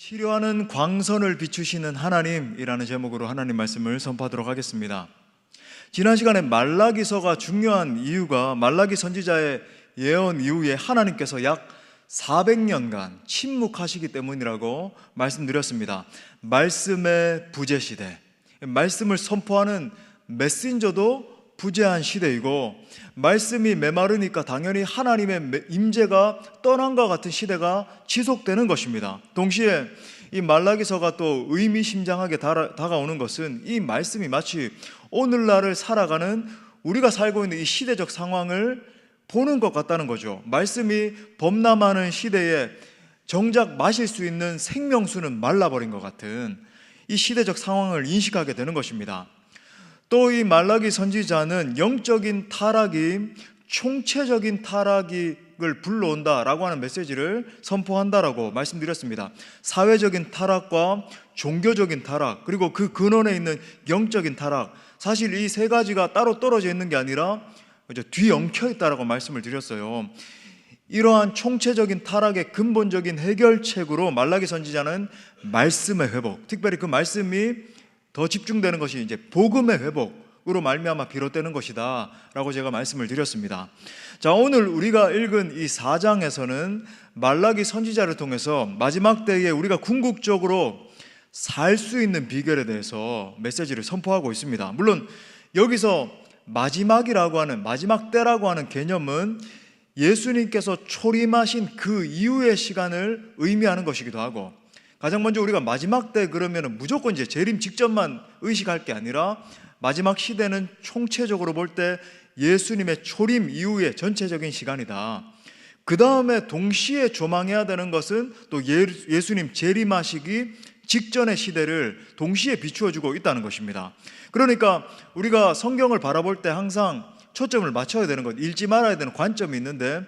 치료하는 광선을 비추시는 하나님이라는 제목으로 하나님 말씀을 선포하도록 하겠습니다. 지난 시간에 말라기서가 중요한 이유가 말라기 선지자의 예언 이후에 하나님께서 약 400년간 침묵하시기 때문이라고 말씀드렸습니다. 말씀의 부재 시대, 말씀을 선포하는 메신저도 부재한 시대이고, 말씀이 메마르니까 당연히 하나님의 임재가 떠난 것 같은 시대가 지속되는 것입니다. 동시에 이 말라기서가 또 의미심장하게 다가오는 것은 이 말씀이 마치 오늘날을 살아가는 우리가 살고 있는 이 시대적 상황을 보는 것 같다는 거죠. 말씀이 범람하는 시대에 정작 마실 수 있는 생명수는 말라버린 것 같은 이 시대적 상황을 인식하게 되는 것입니다. 또 이 말라기 선지자는 영적인 타락이 총체적인 타락을 불러온다라고 하는 메시지를 선포한다라고 말씀드렸습니다. 사회적인 타락과 종교적인 타락, 그리고 그 근원에 있는 영적인 타락, 사실 이 세 가지가 따로 떨어져 있는 게 아니라 뒤엉켜 있다라고 말씀을 드렸어요. 이러한 총체적인 타락의 근본적인 해결책으로 말라기 선지자는 말씀의 회복, 특별히 그 말씀이 더 집중되는 것이 이제 복음의 회복으로 말미암아 비롯되는 것이다 라고 제가 말씀을 드렸습니다. 자, 오늘 우리가 읽은 이 4장에서는 말라기 선지자를 통해서 마지막 때에 우리가 궁극적으로 살 수 있는 비결에 대해서 메시지를 선포하고 있습니다. 물론 여기서 마지막이라고 하는, 마지막 때라고 하는 개념은 예수님께서 초림하신 그 이후의 시간을 의미하는 것이기도 하고, 가장 먼저 우리가 마지막 때 그러면 무조건 이제 재림 직전만 의식할 게 아니라 마지막 시대는 총체적으로 볼 때 예수님의 초림 이후의 전체적인 시간이다. 그 다음에 동시에 조망해야 되는 것은 또 예수님 재림하시기 직전의 시대를 동시에 비추어주고 있다는 것입니다. 그러니까 우리가 성경을 바라볼 때 항상 초점을 맞춰야 되는 것, 잃지 말아야 되는 관점이 있는데,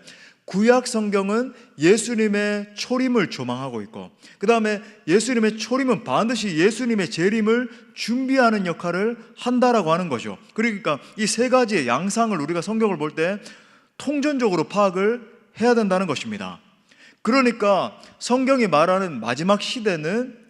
구약 성경은 예수님의 초림을 조망하고 있고, 그 다음에 예수님의 초림은 반드시 예수님의 재림을 준비하는 역할을 한다라고 하는 거죠. 그러니까 이 세 가지의 양상을 우리가 성경을 볼 때 통전적으로 파악을 해야 된다는 것입니다. 그러니까 성경이 말하는 마지막 시대는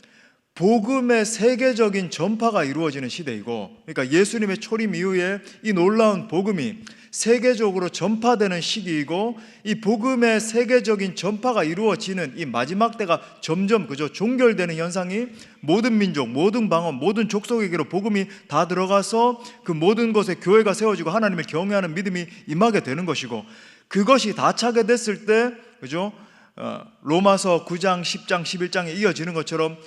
복음의 세계적인 전파가 이루어지는 시대이고, 그러니까 예수님의 초림 이후에 이 놀라운 복음이 세계적으로 전파되는 시기이고, 이 복음의 세계적인 전파가 이루어지는 이 마지막 때가 점점 종결되는 현상이 모든 민족, 모든 방언, 모든 족속에게로 복음이 다 들어가서 그 모든 곳에 교회가 세워지고 하나님을 경외하는 믿음이 임하게 되는 것이고, 그것이 다 차게 됐을 때 로마서 9장, 10장, 11장에 이어지는 것처럼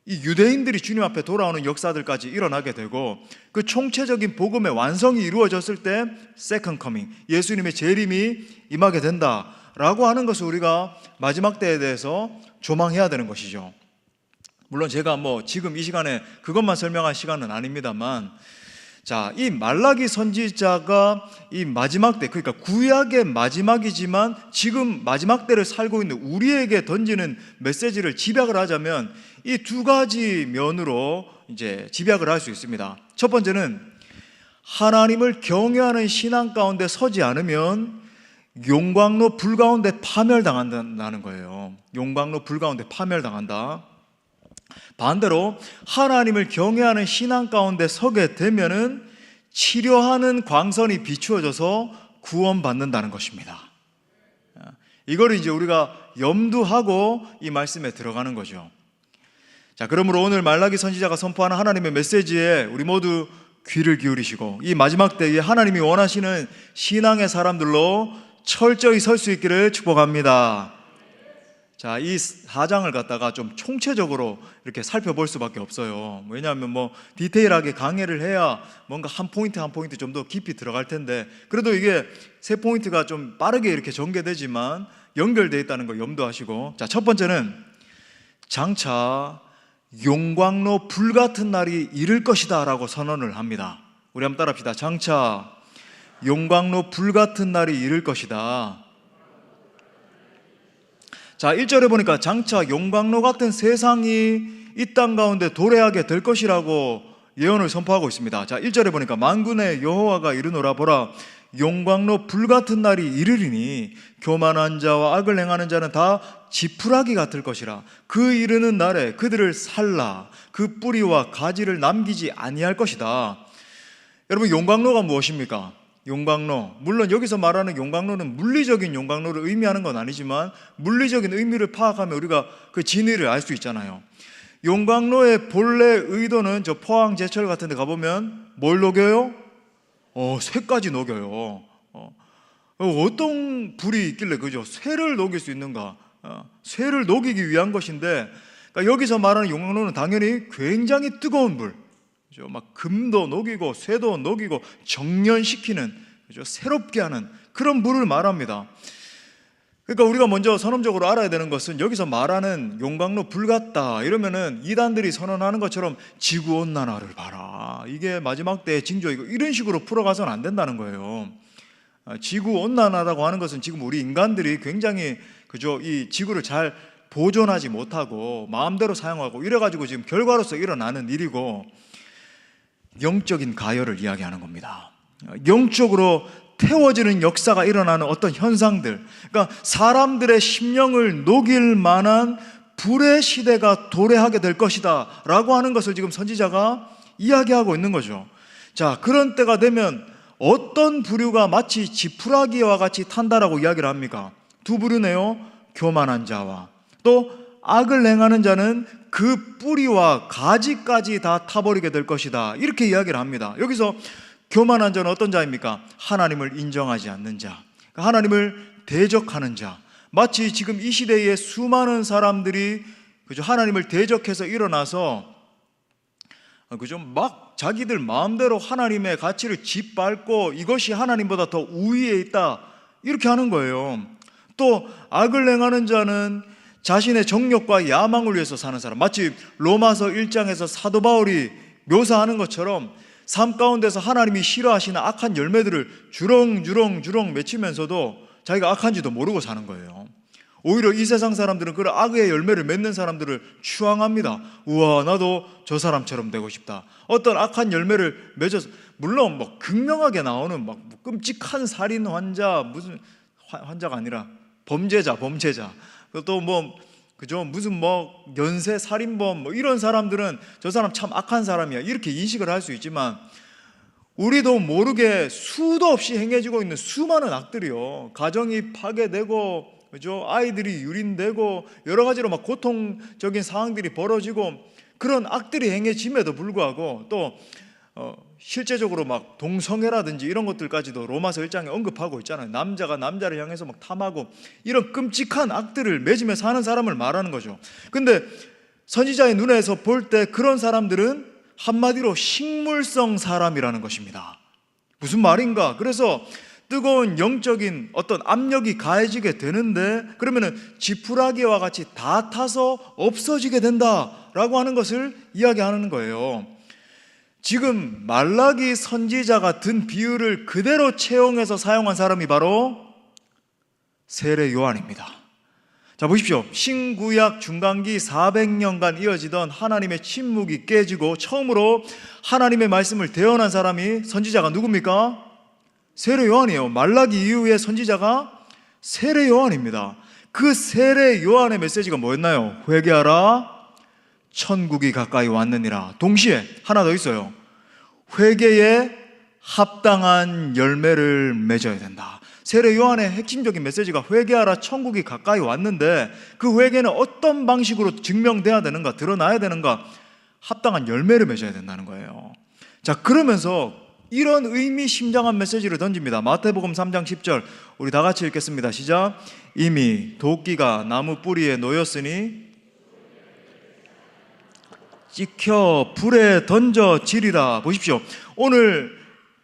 이 유대인들이 주님 앞에 돌아오는 역사들까지 일어나게 되고, 그 총체적인 복음의 완성이 이루어졌을 때 세컨 커밍, 예수님의 재림이 임하게 된다라고 하는 것을 우리가 마지막 때에 대해서 조망해야 되는 것이죠. 물론 제가 지금 이 시간에 그것만 설명할 시간은 아닙니다만, 자, 이 말라기 선지자가 이 마지막 때, 그러니까 구약의 마지막이지만 지금 마지막 때를 살고 있는 우리에게 던지는 메시지를 집약을 하자면 이 두 가지 면으로 이제 집약을 할 수 있습니다. 첫 번째는 하나님을 경외하는 신앙 가운데 서지 않으면 용광로 불 가운데 파멸당한다는 거예요. 용광로 불 가운데 파멸당한다. 반대로 하나님을 경외하는 신앙 가운데 서게 되면은 치료하는 광선이 비추어져서 구원받는다는 것입니다. 이거를 이제 우리가 염두하고 이 말씀에 들어가는 거죠. 자, 그러므로 오늘 말라기 선지자가 선포하는 하나님의 메시지에 우리 모두 귀를 기울이시고, 이 마지막 때에 하나님이 원하시는 신앙의 사람들로 철저히 설 수 있기를 축복합니다. 자, 이 4장을 갖다가 좀 총체적으로 이렇게 살펴볼 수밖에 없어요. 왜냐하면 디테일하게 강해를 해야 뭔가 한 포인트 한 포인트 좀 더 깊이 들어갈 텐데, 그래도 이게 세 포인트가 좀 빠르게 이렇게 전개되지만 연결되어 있다는 거 염두하시고, 자, 첫 번째는 장차 용광로 불 같은 날이 이를 것이다 라고 선언을 합니다. 우리 한번 따라합시다. 장차 용광로 불 같은 날이 이를 것이다. 자, 1절에 보니까 장차 용광로 같은 세상이 이 땅 가운데 도래하게 될 것이라고 예언을 선포하고 있습니다. 자, 1절에 보니까 만군의 여호와가 이르노라, 보라, 용광로 불같은 날이 이르리니 교만한 자와 악을 행하는 자는 다 지푸라기 같을 것이라. 그 이르는 날에 그들을 살라. 그 뿌리와 가지를 남기지 아니할 것이다. 여러분, 용광로가 무엇입니까? 용광로, 물론 여기서 말하는 용광로는 물리적인 용광로를 의미하는 건 아니지만 물리적인 의미를 파악하면 우리가 그 진위를 알 수 있잖아요. 용광로의 본래 의도는 저 포항 제철 같은 데 가보면 뭘 녹여요? 쇠까지 녹여요. 어떤 불이 있길래 그죠? 쇠를 녹일 수 있는가? 쇠를 녹이기 위한 것인데, 그러니까 여기서 말하는 용광로는 당연히 굉장히 뜨거운 불, 그죠? 막 금도 녹이고 쇠도 녹이고 정련시키는, 그죠? 새롭게 하는 그런 불을 말합니다. 그러니까 우리가 먼저 선언적으로 알아야 되는 것은 여기서 말하는 용광로 불 같다 이러면은 이단들이 선언하는 것처럼 지구온난화를 봐라, 이게 마지막 때의 징조이고, 이런 식으로 풀어가서는 안 된다는 거예요. 지구온난화라고 하는 것은 지금 우리 인간들이 굉장히, 그죠? 이 지구를 잘 보존하지 못하고 마음대로 사용하고 이래가지고 지금 결과로서 일어나는 일이고, 영적인 가열을 이야기하는 겁니다. 영적으로 태워지는 역사가 일어나는 어떤 현상들, 그러니까 사람들의 심령을 녹일 만한 불의 시대가 도래하게 될 것이다 라고 하는 것을 지금 선지자가 이야기하고 있는 거죠. 자, 그런 때가 되면 어떤 부류가 마치 지푸라기와 같이 탄다라고 이야기를 합니까? 두 부류네요. 교만한 자와 또 악을 행하는 자는 그 뿌리와 가지까지 다 타버리게 될 것이다, 이렇게 이야기를 합니다. 여기서 교만한 자는 어떤 자입니까? 하나님을 인정하지 않는 자, 하나님을 대적하는 자. 마치 지금 이 시대에 수많은 사람들이, 그죠? 하나님을 대적해서 일어나서, 그죠? 막 자기들 마음대로 하나님의 가치를 짓밟고 이것이 하나님보다 더 우위에 있다, 이렇게 하는 거예요. 또 악을 행하는 자는 자신의 정욕과 야망을 위해서 사는 사람, 마치 로마서 1장에서 사도 바울이 묘사하는 것처럼 삶 가운데서 하나님이 싫어하시는 악한 열매들을 주렁주렁 맺히면서도 자기가 악한지도 모르고 사는 거예요. 오히려 이 세상 사람들은 그런 악의 열매를 맺는 사람들을 추앙합니다. 우와, 나도 저 사람처럼 되고 싶다. 어떤 악한 열매를 맺어서, 물론 뭐 극명하게 나오는 막 끔찍한 살인 환자, 무슨 환자가 아니라 범죄자, 또 뭐, 그죠? 무슨 뭐 연쇄 살인범 뭐 이런 사람들은 저 사람 참 악한 사람이야, 이렇게 인식을 할 수 있지만, 우리도 모르게 수도 없이 행해지고 있는 수많은 악들이요, 가정이 파괴되고, 그죠? 아이들이 유린되고 여러 가지로 막 고통적인 상황들이 벌어지고, 그런 악들이 행해짐에도 불구하고 또 실제적으로 막 동성애라든지 이런 것들까지도 로마서 1장에 언급하고 있잖아요. 남자가 남자를 향해서 막 탐하고 이런 끔찍한 악들을 맺으며 사는 사람을 말하는 거죠. 근데 선지자의 눈에서 볼 때 그런 사람들은 한마디로 식물성 사람이라는 것입니다. 무슨 말인가? 그래서 뜨거운 영적인 어떤 압력이 가해지게 되는데, 그러면은 지푸라기와 같이 다 타서 없어지게 된다라고 하는 것을 이야기하는 거예요. 지금 말라기 선지자가 든 비유를 그대로 채용해서 사용한 사람이 바로 세례 요한입니다. 자, 보십시오. 신구약 중간기 400년간 이어지던 하나님의 침묵이 깨지고 처음으로 하나님의 말씀을 대언한 사람이, 선지자가 누굽니까? 세례 요한이에요. 말라기 이후의 선지자가 세례 요한입니다. 그 세례 요한의 메시지가 뭐였나요? 회개하라, 천국이 가까이 왔느니라. 동시에 하나 더 있어요. 회개에 합당한 열매를 맺어야 된다. 세례 요한의 핵심적인 메시지가 회개하라, 천국이 가까이 왔는데 그 회개는 어떤 방식으로 증명돼야 되는가, 드러나야 되는가? 합당한 열매를 맺어야 된다는 거예요. 자, 그러면서 이런 의미심장한 메시지를 던집니다. 마태복음 3장 10절 우리 다 같이 읽겠습니다. 시작. 이미 도끼가 나무 뿌리에 놓였으니 찍혀 불에 던져지리라. 보십시오. 오늘,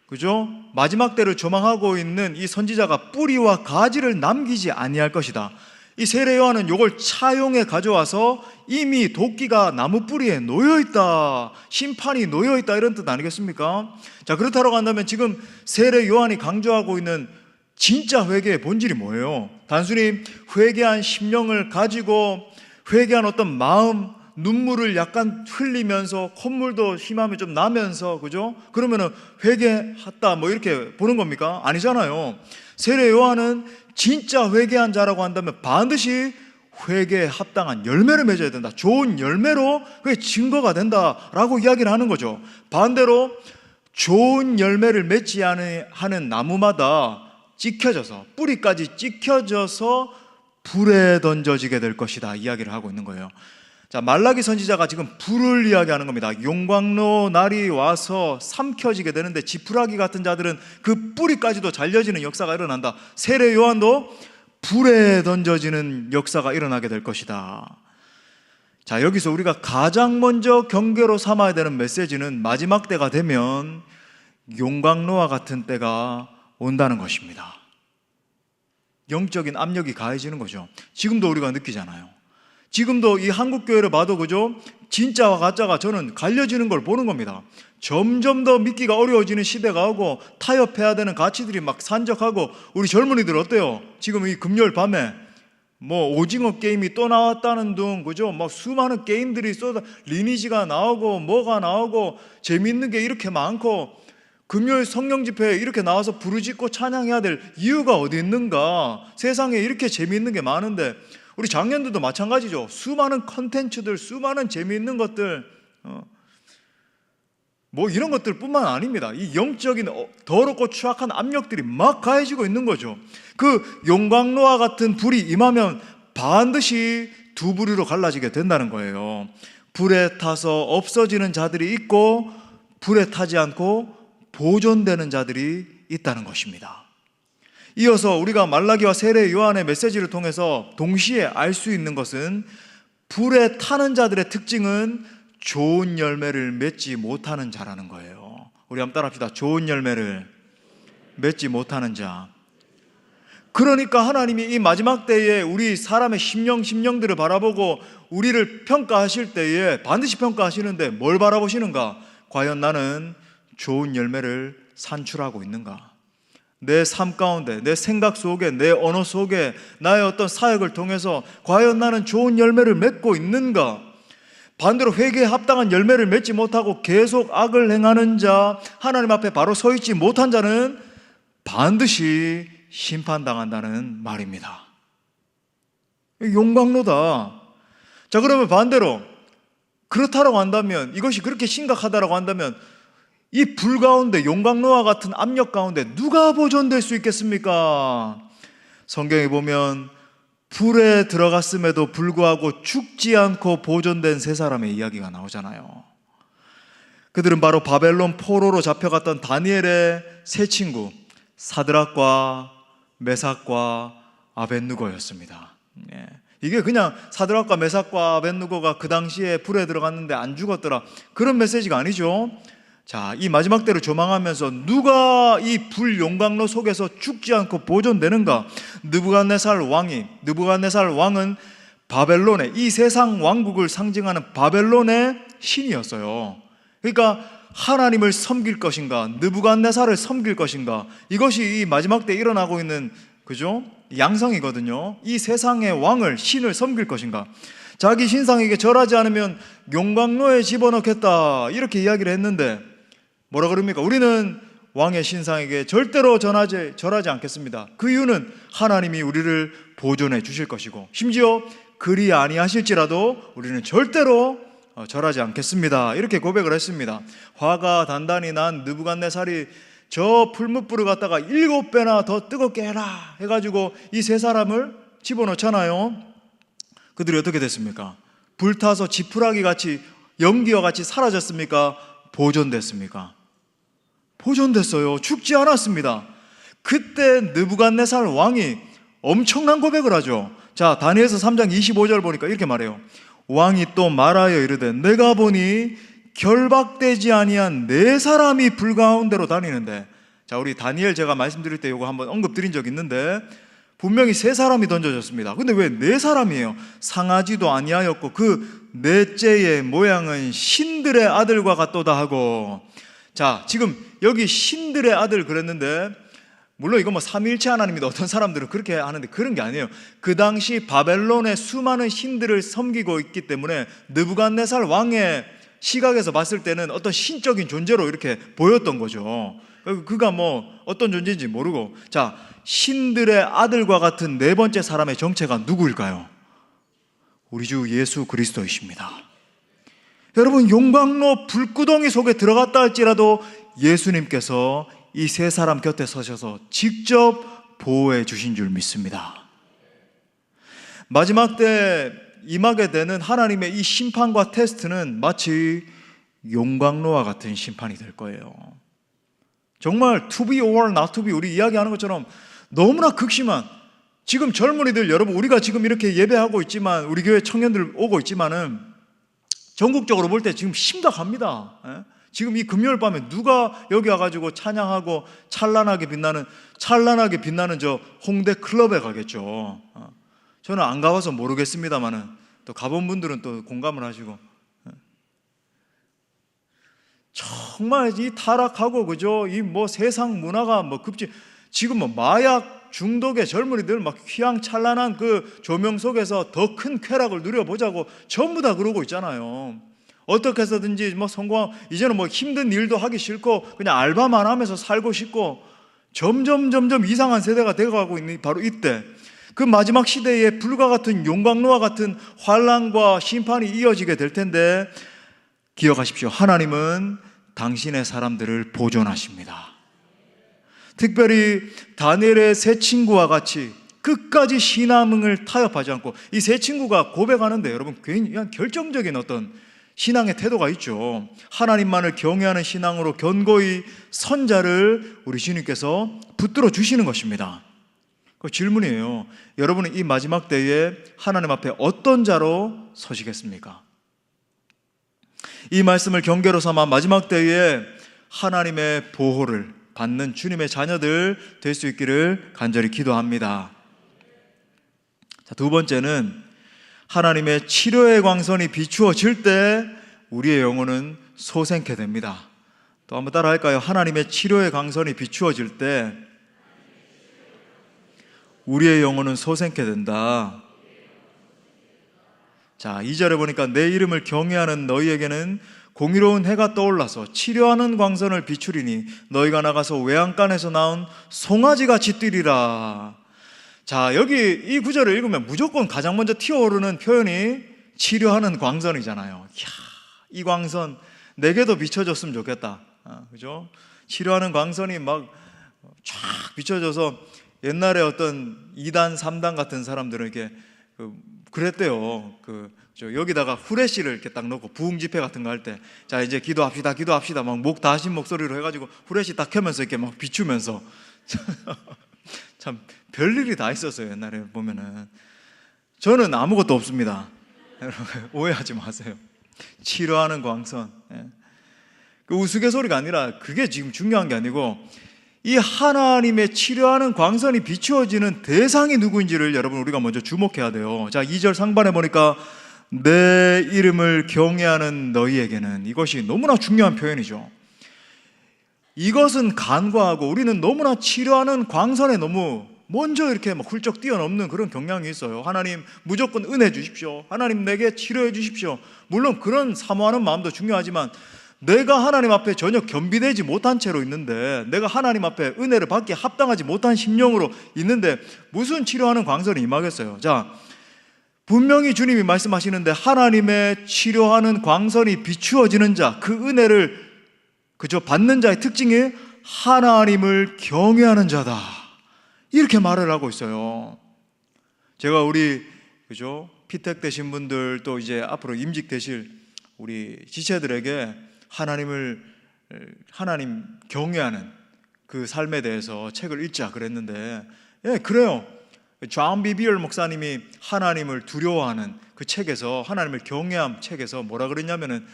그죠? 마지막 때를 조망하고 있는 이 선지자가 뿌리와 가지를 남기지 아니할 것이다. 이 세례 요한은 이걸 차용해 가져와서 이미 도끼가 나무 뿌리에 놓여있다, 심판이 놓여있다, 이런 뜻 아니겠습니까? 자, 그렇다고 한다면 지금 세례 요한이 강조하고 있는 진짜 회개의 본질이 뭐예요? 단순히 회개한 심령을 가지고 회개한 어떤 마음, 눈물을 약간 흘리면서 콧물도 심하면 좀 나면서, 그죠? 그러면은 회개했다 뭐 이렇게 보는 겁니까? 아니잖아요. 세례 요한은 진짜 회개한 자라고 한다면 반드시 회개에 합당한 열매를 맺어야 된다. 좋은 열매로 그게 증거가 된다라고 이야기를 하는 거죠. 반대로 좋은 열매를 맺지 하는 나무마다 찍혀져서, 뿌리까지 찍혀져서 불에 던져지게 될 것이다 이야기를 하고 있는 거예요. 자, 말라기 선지자가 지금 불을 이야기하는 겁니다. 용광로 날이 와서 삼켜지게 되는데 지푸라기 같은 자들은 그 뿌리까지도 잘려지는 역사가 일어난다. 세례 요한도 불에 던져지는 역사가 일어나게 될 것이다. 자, 여기서 우리가 가장 먼저 경계로 삼아야 되는 메시지는 마지막 때가 되면 용광로와 같은 때가 온다는 것입니다. 영적인 압력이 가해지는 거죠. 지금도 우리가 느끼잖아요. 지금도 이 한국교회를 봐도, 그죠? 진짜와 가짜가 저는 갈려지는 걸 보는 겁니다. 점점 더 믿기가 어려워지는 시대가 오고 타협해야 되는 가치들이 막 산적하고, 우리 젊은이들 어때요? 지금 이 금요일 밤에 뭐 오징어 게임이 또 나왔다는 둥, 그죠? 막 수많은 게임들이 리니지가 나오고 뭐가 나오고 재밌는 게 이렇게 많고, 금요일 성령 집회에 이렇게 나와서 부르짖고 찬양해야 될 이유가 어디 있는가? 세상에 이렇게 재밌는 게 많은데, 우리 장년들도 마찬가지죠. 수많은 컨텐츠들, 수많은 재미있는 것들, 뭐 이런 것들 뿐만 아닙니다. 이 영적인 더럽고 추악한 압력들이 막 가해지고 있는 거죠. 그 용광로와 같은 불이 임하면 반드시 두 부류로 갈라지게 된다는 거예요. 불에 타서 없어지는 자들이 있고, 불에 타지 않고 보존되는 자들이 있다는 것입니다. 이어서 우리가 말라기와 세례 요한의 메시지를 통해서 동시에 알 수 있는 것은, 불에 타는 자들의 특징은 좋은 열매를 맺지 못하는 자라는 거예요. 우리 한번 따라합시다. 좋은 열매를 맺지 못하는 자. 그러니까 하나님이 이 마지막 때에 우리 사람의 심령들을 바라보고 우리를 평가하실 때에 반드시 평가하시는데 뭘 바라보시는가? 과연 나는 좋은 열매를 산출하고 있는가? 내 삶 가운데, 내 생각 속에, 내 언어 속에, 나의 어떤 사역을 통해서 과연 나는 좋은 열매를 맺고 있는가? 반대로 회개에 합당한 열매를 맺지 못하고 계속 악을 행하는 자, 하나님 앞에 바로 서 있지 못한 자는 반드시 심판당한다는 말입니다. 용광로다. 자, 그러면 반대로 그렇다라고 한다면, 이것이 그렇게 심각하다라고 한다면, 이 불 가운데, 용광로와 같은 압력 가운데 누가 보존될 수 있겠습니까? 성경에 보면 불에 들어갔음에도 불구하고 죽지 않고 보존된 세 사람의 이야기가 나오잖아요. 그들은 바로 바벨론 포로로 잡혀갔던 다니엘의 세 친구 사드락과 메삭과 아벳느고였습니다. 이게 그냥 사드락과 메삭과 아벳느고가 그 당시에 불에 들어갔는데 안 죽었더라, 그런 메시지가 아니죠. 자, 이 마지막 때를 조망하면서 누가 이 불 용광로 속에서 죽지 않고 보존되는가? 느부갓네살 왕은 바벨론의, 이 세상 왕국을 상징하는 바벨론의 신이었어요. 그러니까 하나님을 섬길 것인가, 느부갓네살을 섬길 것인가, 이것이 이 마지막 때 일어나고 있는, 그죠? 양상이거든요. 이 세상의 왕을, 신을 섬길 것인가. 자기 신상에게 절하지 않으면 용광로에 집어넣겠다, 이렇게 이야기를 했는데 뭐라 그럽니까? 우리는 왕의 신상에게 절대로 절하지 않겠습니다. 그 이유는 하나님이 우리를 보존해 주실 것이고, 심지어 그리 아니하실지라도 우리는 절대로 절하지 않겠습니다, 이렇게 고백을 했습니다. 화가 단단히 난 느부갓네살이 저 풀무불을 갖다가 7배나 더 뜨겁게 해라 해가지고 이 세 사람을 집어넣잖아요. 그들이 어떻게 됐습니까? 불타서 지푸라기 같이, 연기와 같이 사라졌습니까? 보존됐습니까? 보존됐어요. 죽지 않았습니다. 그때 느부갓네살 왕이 엄청난 고백을 하죠. 자, 다니엘서 3장 25절 보니까 이렇게 말해요. 왕이 또 말하여 이르되 내가 보니 결박되지 아니한 네 사람이 불 가운데로 다니는데, 자, 우리 다니엘 제가 말씀드릴 때 이거 한번 언급드린 적 있는데 분명히 세 사람이 던져졌습니다. 근데 왜 네 사람이에요? 상하지도 아니하였고 그 넷째의 모양은 신들의 아들과 같도다 하고, 자, 지금 여기 신들의 아들 그랬는데 물론 이건 뭐 삼위일체 하나님인데 어떤 사람들은 그렇게 하는데 그런 게 아니에요. 그 당시 바벨론의 수많은 신들을 섬기고 있기 때문에 느부갓네살 왕의 시각에서 봤을 때는 어떤 신적인 존재로 이렇게 보였던 거죠. 그가 뭐 어떤 존재인지 모르고, 자, 신들의 아들과 같은 네 번째 사람의 정체가 누구일까요? 우리 주 예수 그리스도이십니다. 여러분, 용광로 불구덩이 속에 들어갔다 할지라도 예수님께서 이 세 사람 곁에 서셔서 직접 보호해 주신 줄 믿습니다. 마지막 때 임하게 되는 하나님의 이 심판과 테스트는 마치 용광로와 같은 심판이 될 거예요. 정말 to be or not to be, 우리 이야기하는 것처럼 너무나 극심한, 지금 젊은이들 여러분, 우리가 지금 이렇게 예배하고 있지만, 우리 교회 청년들 오고 있지만은 전국적으로 볼 때 지금 심각합니다. 지금 이 금요일 밤에 누가 여기 와가지고 찬양하고 찬란하게 빛나는 저 홍대 클럽에 가겠죠. 저는 안 가봐서 모르겠습니다만은 또 가본 분들은 또 공감을 하시고, 정말 이 타락하고, 그죠? 이 뭐 세상 문화가 뭐 지금 뭐 마약 중독의 젊은이들 막 휘황찬란한 그 조명 속에서 더 큰 쾌락을 누려보자고 전부 다 그러고 있잖아요. 어떻게 해서든지 뭐 성공하고, 이제는 뭐 힘든 일도 하기 싫고 그냥 알바만 하면서 살고 싶고, 점점 이상한 세대가 되어가고 있는 바로 이때, 그 마지막 시대에 불과 같은 용광로와 같은 환난과 심판이 이어지게 될 텐데, 기억하십시오. 하나님은 당신의 사람들을 보존하십니다. 특별히 다니엘의 세 친구와 같이 끝까지 신앙을 타협하지 않고, 이 세 친구가 고백하는데 여러분, 그냥 결정적인 어떤 신앙의 태도가 있죠. 하나님만을 경외하는 신앙으로 견고히 선 자를 우리 주님께서 붙들어 주시는 것입니다. 그 질문이에요. 여러분은 이 마지막 때에 하나님 앞에 어떤 자로 서시겠습니까? 이 말씀을 경계로 삼아 마지막 때에 하나님의 보호를 받는 주님의 자녀들 될 수 있기를 간절히 기도합니다. 자, 두 번째는 하나님의 치료의 광선이 비추어질 때 우리의 영혼은 소생케 됩니다. 또 한번 따라 할까요? 하나님의 치료의 광선이 비추어질 때 우리의 영혼은 소생케 된다. 자, 2절에 보니까 내 이름을 경외하는 너희에게는 공의로운 해가 떠올라서 치료하는 광선을 비추리니 너희가 나가서 외양간에서 나온 송아지같이 뛰리라. 자, 여기 이 구절을 읽으면 무조건 가장 먼저 튀어오르는 표현이 치료하는 광선이잖아요. 이야, 이 광선 내게도 비춰줬으면 좋겠다. 그죠? 치료하는 광선이 막 쫙 비춰져서, 옛날에 어떤 2단, 3단 같은 사람들은 이렇게 그랬대요. 여기다가 후레쉬를 이렇게 딱 넣고 부흥 집회 같은 거 할 때, 자, 이제 기도합시다 막 목 다하신 목소리로 해가지고 후레쉬 딱 켜면서 이렇게 막 비추면서 참 별일이 다 있었어요. 옛날에 보면은. 저는 아무것도 없습니다. 여러분 오해하지 마세요. 치료하는 광선, 그 우스갯소리가 아니라 그게 지금 중요한 게 아니고, 이 하나님의 치료하는 광선이 비추어지는 대상이 누구인지를 여러분 우리가 먼저 주목해야 돼요. 자, 2절 상반에 보니까 내 이름을 경외하는 너희에게는, 이것이 너무나 중요한 표현이죠. 이것은 간과하고 우리는 너무나 치료하는 광선에 너무 먼저 이렇게 막 훌쩍 뛰어넘는 그런 경향이 있어요. 하나님 무조건 은혜 주십시오. 하나님 내게 치료해 주십시오. 물론 그런 사모하는 마음도 중요하지만, 내가 하나님 앞에 전혀 겸비되지 못한 채로 있는데, 내가 하나님 앞에 은혜를 받기에 합당하지 못한 심령으로 있는데 무슨 치료하는 광선이 임하겠어요. 자, 분명히 주님이 말씀하시는데, 하나님의 치료하는 광선이 비추어지는 자, 그 은혜를 그저 받는 자의 특징이 하나님을 경외하는 자다, 이렇게 말을 하고 있어요. 제가 우리 그죠 피택 되신 분들, 또 이제 앞으로 임직 되실 우리 지체들에게 하나님 경외하는 그 삶에 대해서 책을 읽자 그랬는데, 예, 그래요. 존 비비얼 목사님이 하나님을 두려워하는 그 책에서, 하나님을 경외함 책에서 뭐라 그랬냐면은,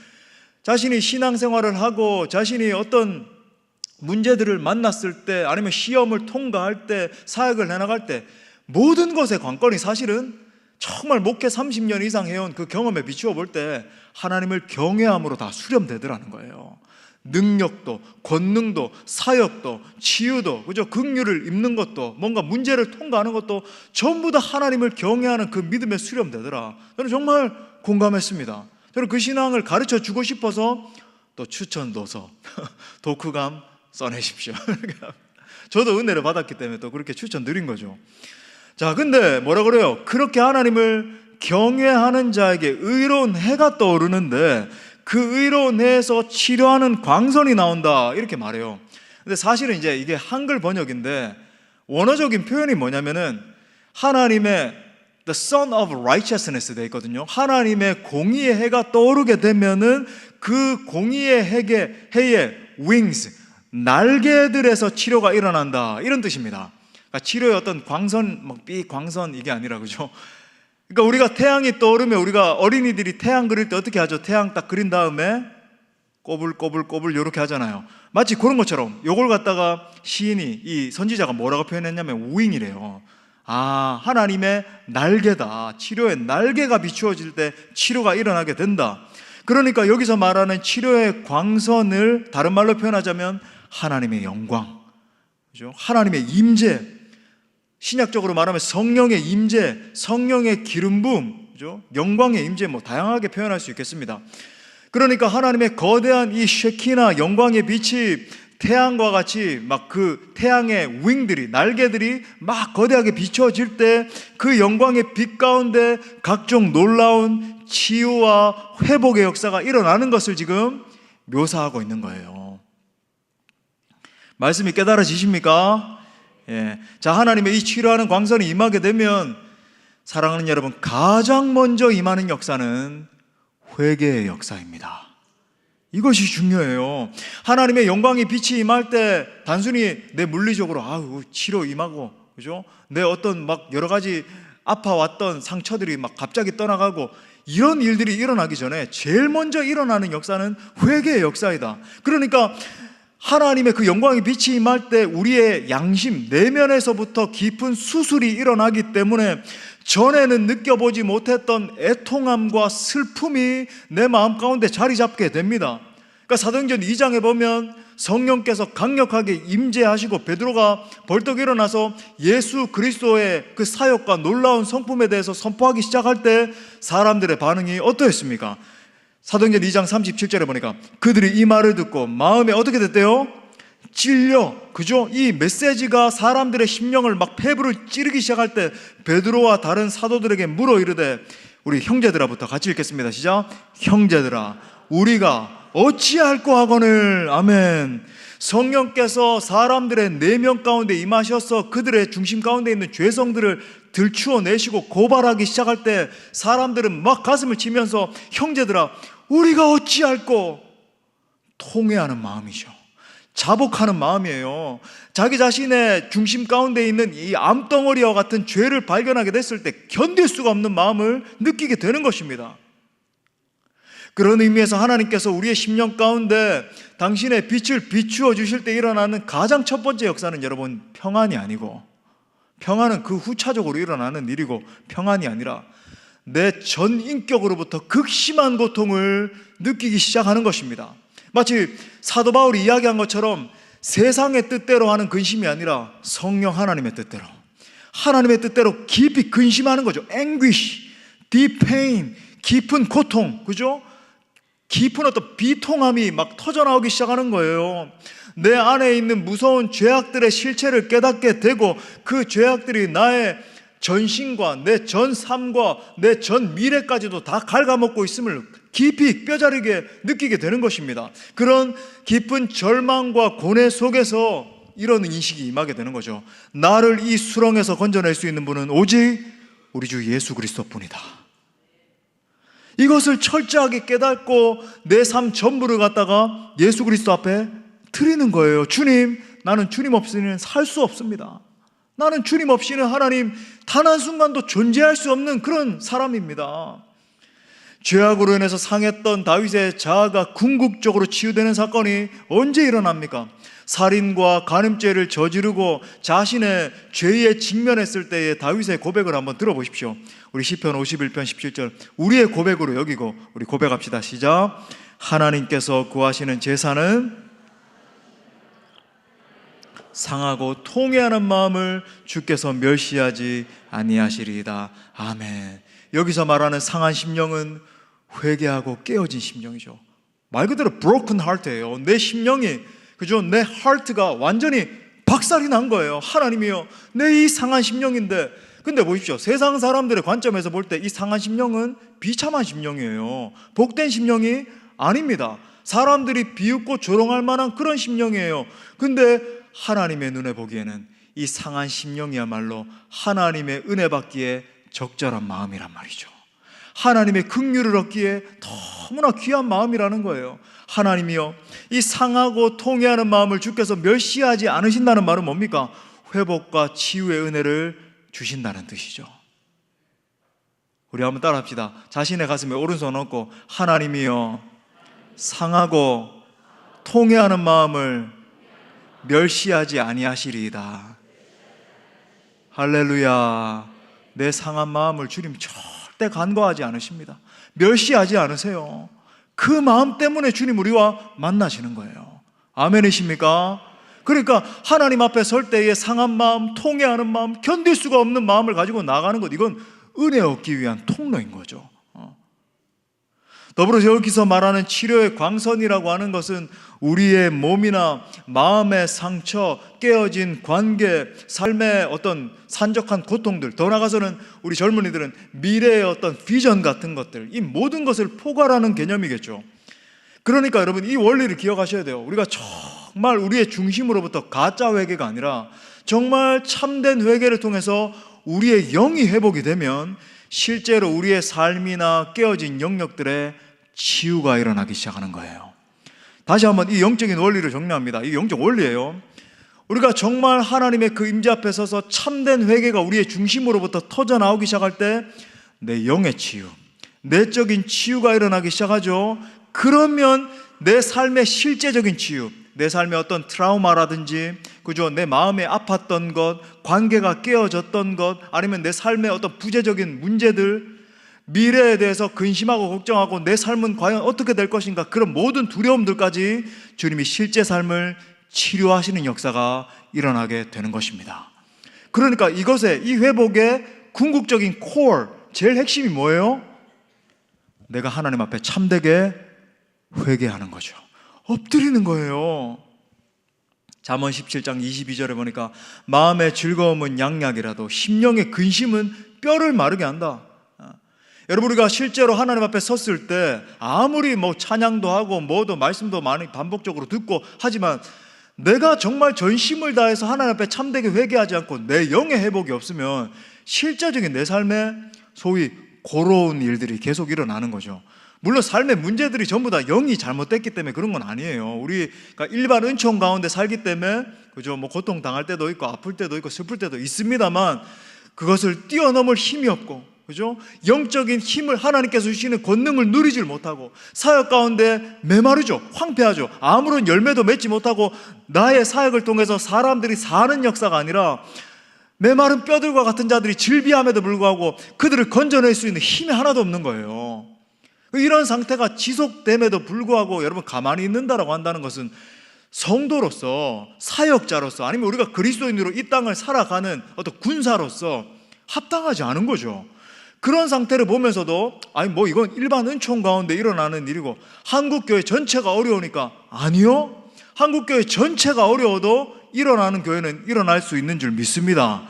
자신이 신앙생활을 하고 자신이 어떤 문제들을 만났을 때, 아니면 시험을 통과할 때, 사역을 해나갈 때, 모든 것의 관건이 사실은 정말 목회 30년 이상 해온 그 경험에 비추어 볼 때 하나님을 경외함으로 다 수렴되더라는 거예요. 능력도, 권능도, 사역도, 치유도, 그죠? 긍휼을 입는 것도, 뭔가 문제를 통과하는 것도 전부 다 하나님을 경외하는 그 믿음에 수렴되더라. 저는 정말 공감했습니다. 저는 그 신앙을 가르쳐 주고 싶어서 또 추천도서, 독후감 써내십시오. 저도 은혜를 받았기 때문에 또 그렇게 추천드린 거죠. 자, 근데 뭐라 그래요? 그렇게 하나님을 경외하는 자에게 의로운 해가 떠오르는데 그 의로운 해에서 치료하는 광선이 나온다, 이렇게 말해요. 근데 사실은 이제 이게 한글 번역인데 원어적인 표현이 뭐냐면은 하나님의 The Sun of Righteousness 돼 있거든요. 하나님의 공의의 해가 떠오르게 되면은 그 공의의 해의 wings, 날개들에서 치료가 일어난다, 이런 뜻입니다. 그러니까 치료의 어떤 광선, 빛광선 이게 아니라, 그죠? 그러니까 우리가 태양이 떠오르면 우리가 어린이들이 태양 그릴 때 어떻게 하죠? 태양 딱 그린 다음에 꼬불꼬불꼬불 이렇게 하잖아요. 마치 그런 것처럼 요걸 갖다가 시인이, 이 선지자가 뭐라고 표현했냐면 wing이래요. 아, 하나님의 날개다. 치료의 날개가 비추어질 때 치료가 일어나게 된다. 그러니까 여기서 말하는 치료의 광선을 다른 말로 표현하자면 하나님의 영광, 그죠? 하나님의 임재, 신약적으로 말하면 성령의 임재, 성령의 기름 부음, 그죠? 영광의 임재, 다양하게 표현할 수 있겠습니다. 그러니까 하나님의 거대한 이 쉐키나 영광의 빛이 태양과 같이 막 그 태양의 윙들이, 날개들이 막 거대하게 비춰질 때 그 영광의 빛 가운데 각종 놀라운 치유와 회복의 역사가 일어나는 것을 지금 묘사하고 있는 거예요. 말씀이 깨달아지십니까? 예. 자, 하나님의 이 치료하는 광선이 임하게 되면 사랑하는 여러분, 가장 먼저 임하는 역사는 회개의 역사입니다. 이것이 중요해요. 하나님의 영광의 빛이 임할 때 단순히 내 물리적으로 치료 임하고, 그죠? 내 어떤 막 여러 가지 아파왔던 상처들이 막 갑자기 떠나가고 이런 일들이 일어나기 전에 제일 먼저 일어나는 역사는 회개의 역사이다. 그러니까 하나님의 그 영광의 빛이 임할 때 우리의 양심, 내면에서부터 깊은 수술이 일어나기 때문에 전에는 느껴보지 못했던 애통함과 슬픔이 내 마음 가운데 자리 잡게 됩니다. 그러니까 사도행전 2장에 보면 성령께서 강력하게 임재하시고 베드로가 벌떡 일어나서 예수 그리스도의 그 사역과 놀라운 성품에 대해서 선포하기 시작할 때 사람들의 반응이 어떠했습니까? 사도행전 2장 37절에 보니까 그들이 이 말을 듣고 마음에 어떻게 됐대요? 찔려, 그죠? 이 메시지가 사람들의 심령을 막 폐부를 찌르기 시작할 때 베드로와 다른 사도들에게 물어 이르되, 우리 형제들아부터 같이 읽겠습니다. 시작. 형제들아, 우리가 어찌할꼬 하거늘. 아멘. 성령께서 사람들의 내면 가운데 임하셔서 그들의 중심 가운데 있는 죄성들을 들추어내시고 고발하기 시작할 때 사람들은 막 가슴을 치면서 형제들아, 우리가 어찌할꼬, 통회하는 마음이죠. 자복하는 마음이에요. 자기 자신의 중심 가운데 있는 이 암덩어리와 같은 죄를 발견하게 됐을 때 견딜 수가 없는 마음을 느끼게 되는 것입니다. 그런 의미에서 하나님께서 우리의 심령 가운데 당신의 빛을 비추어 주실 때 일어나는 가장 첫 번째 역사는 여러분, 평안이 아니고, 평안은 그 후차적으로 일어나는 일이고, 평안이 아니라 내 전 인격으로부터 극심한 고통을 느끼기 시작하는 것입니다. 마치 사도 바울이 이야기한 것처럼 세상의 뜻대로 하는 근심이 아니라 성령 하나님의 뜻대로, 하나님의 뜻대로 깊이 근심하는 거죠. anguish, deep pain, 깊은 고통, 그죠? 깊은 어떤 비통함이 막 터져나오기 시작하는 거예요. 내 안에 있는 무서운 죄악들의 실체를 깨닫게 되고 그 죄악들이 나의 전신과 내 전 삶과 내 전 미래까지도 다 갉아먹고 있음을 깊이 뼈저리게 느끼게 되는 것입니다. 그런 깊은 절망과 고뇌 속에서 이런 인식이 임하게 되는 거죠. 나를 이 수렁에서 건져낼 수 있는 분은 오직 우리 주 예수 그리스도뿐이다. 이것을 철저하게 깨닫고 내 삶 전부를 갖다가 예수 그리스도 앞에 드리는 거예요. 주님, 나는 주님 없이는 살 수 없습니다. 나는 주님 없이는 하나님 단 한순간도 존재할 수 없는 그런 사람입니다. 죄악으로 인해서 상했던 다윗의 자아가 궁극적으로 치유되는 사건이 언제 일어납니까? 살인과 간음죄를 저지르고 자신의 죄에 직면했을 때의 다윗의 고백을 한번 들어보십시오. 우리 시편 51편 17절, 우리의 고백으로 여기고 우리 고백합시다. 시작. 하나님께서 구하시는 제사는 상하고 통회하는 마음을 주께서 멸시하지 아니하시리이다. 아멘. 여기서 말하는 상한 심령은 회개하고 깨어진 심령이죠. 말 그대로 broken heart예요. 내 심령이, 그죠? 내 heart가 완전히 박살이 난 거예요. 하나님이요, 내 이 상한 심령인데, 근데 보십시오. 세상 사람들의 관점에서 볼 때 이 상한 심령은 비참한 심령이에요. 복된 심령이 아닙니다. 사람들이 비웃고 조롱할 만한 그런 심령이에요. 근데 하나님의 눈에 보기에는 이 상한 심령이야말로 하나님의 은혜 받기에 적절한 마음이란 말이죠. 하나님의 긍휼을 얻기에 너무나 귀한 마음이라는 거예요. 하나님이요, 이 상하고 통회하는 마음을 주께서 멸시하지 않으신다는 말은 뭡니까? 회복과 치유의 은혜를 주신다는 뜻이죠. 우리 한번 따라 합시다. 자신의 가슴에 오른손 얹고, 하나님이요, 상하고 통회하는 마음을 멸시하지 아니하시리이다. 할렐루야. 내 상한 마음을 주님 절대 간과하지 않으십니다. 멸시하지 않으세요. 그 마음 때문에 주님 우리와 만나시는 거예요. 아멘이십니까? 그러니까 하나님 앞에 설 때의 상한 마음, 통회하는 마음, 견딜 수가 없는 마음을 가지고 나가는 것, 이건 은혜 얻기 위한 통로인 거죠. 더불어 여기서 말하는 치료의 광선이라고 하는 것은 우리의 몸이나 마음의 상처, 깨어진 관계, 삶의 어떤 산적한 고통들, 더 나아가서는 우리 젊은이들은 미래의 어떤 비전 같은 것들, 이 모든 것을 포괄하는 개념이겠죠. 그러니까 여러분, 이 원리를 기억하셔야 돼요. 우리가 정말 우리의 중심으로부터 가짜 회개가 아니라 정말 참된 회개를 통해서 우리의 영이 회복이 되면 실제로 우리의 삶이나 깨어진 영역들에 치유가 일어나기 시작하는 거예요. 다시 한번 이 영적인 원리를 정리합니다. 이 영적 원리예요. 우리가 정말 하나님의 그 임재 앞에 서서 참된 회개가 우리의 중심으로부터 터져 나오기 시작할 때 내 영의 치유, 내적인 치유가 일어나기 시작하죠. 그러면 내 삶의 실제적인 치유, 내 삶의 어떤 트라우마라든지, 그죠? 내 마음에 아팠던 것, 관계가 깨어졌던 것, 아니면 내 삶의 어떤 부재적인 문제들, 미래에 대해서 근심하고 걱정하고 내 삶은 과연 어떻게 될 것인가, 그런 모든 두려움들까지 주님이 실제 삶을 치료하시는 역사가 일어나게 되는 것입니다. 그러니까 이것의, 이 회복의 궁극적인 콜, 제일 핵심이 뭐예요? 내가 하나님 앞에 참되게 회개하는 거죠. 엎드리는 거예요. 잠언 17장 22절에 보니까 마음의 즐거움은 양약이라도 심령의 근심은 뼈를 마르게 한다. 여러분, 우리가 실제로 하나님 앞에 섰을 때 아무리 찬양도 하고 뭐도 말씀도 많이 반복적으로 듣고 하지만 내가 정말 전심을 다해서 하나님 앞에 참되게 회개하지 않고 내 영의 회복이 없으면 실제적인 내 삶에 소위 고로운 일들이 계속 일어나는 거죠. 물론 삶의 문제들이 전부 다 영이 잘못됐기 때문에 그런 건 아니에요. 우리가 일반 은총 가운데 살기 때문에, 그죠? 고통 당할 때도 있고 아플 때도 있고 슬플 때도 있습니다만 그것을 뛰어넘을 힘이 없고, 그죠? 영적인 힘을 하나님께서 주시는 권능을 누리질 못하고 사역 가운데 메마르죠. 황폐하죠. 아무런 열매도 맺지 못하고 나의 사역을 통해서 사람들이 사는 역사가 아니라 메마른 뼈들과 같은 자들이 즐비함에도 불구하고 그들을 건져낼 수 있는 힘이 하나도 없는 거예요. 이런 상태가 지속됨에도 불구하고 여러분 가만히 있는다라고 한다는 것은 성도로서, 사역자로서, 아니면 우리가 그리스도인으로 이 땅을 살아가는 어떤 군사로서 합당하지 않은 거죠. 그런 상태를 보면서도 이건 일반 은총 가운데 일어나는 일이고 한국교회 전체가 어려우니까, 아니요, 한국교회 전체가 어려워도 일어나는 교회는 일어날 수 있는 줄 믿습니다.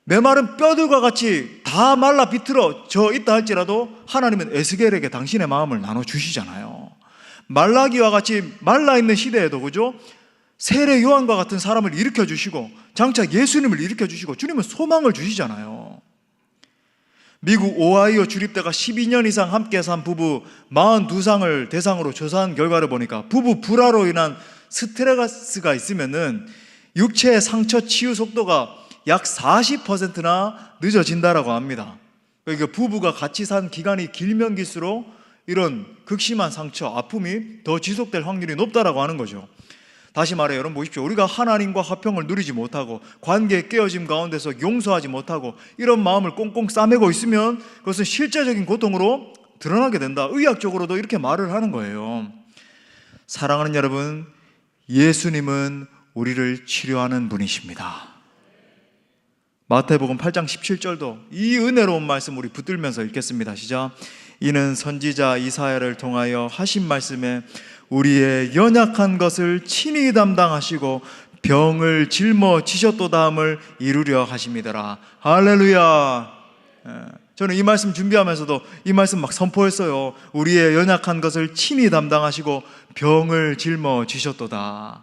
메마른 뼈들과 같이 다 말라 비틀어져 있다 할지라도 하나님은 에스겔에게 당신의 마음을 나눠주시잖아요. 말라기와 같이 말라있는 시대에도, 그죠? 세례 요한과 같은 사람을 일으켜주시고 장차 예수님을 일으켜주시고 주님은 소망을 주시잖아요. 미국 오하이오 주립대가 12년 이상 함께 산 부부 42상을 대상으로 조사한 결과를 보니까 부부 불화로 인한 스트레스가 있으면은 육체의 상처 치유 속도가 약 40%나 늦어진다라고 합니다. 그러니까 부부가 같이 산 기간이 길면 길수록 이런 극심한 상처, 아픔이 더 지속될 확률이 높다라고 하는 거죠. 다시 말해 여러분 보십시오. 우리가 하나님과 화평을 누리지 못하고 관계의 깨어짐 가운데서 용서하지 못하고 이런 마음을 꽁꽁 싸매고 있으면 그것은 실제적인 고통으로 드러나게 된다. 의학적으로도 이렇게 말을 하는 거예요. 사랑하는 여러분, 예수님은 우리를 치료하는 분이십니다. 마태복음 8장 17절도 이 은혜로운 말씀 우리 붙들면서 읽겠습니다. 시작. 이는 선지자 이사야를 통하여 하신 말씀에 우리의 연약한 것을 친히 담당하시고 병을 짊어지셨도다함을 이루려 하심이더라. 할렐루야. 저는 이 말씀 준비하면서도 이 말씀 막 선포했어요. 우리의 연약한 것을 친히 담당하시고 병을 짊어지셨도다.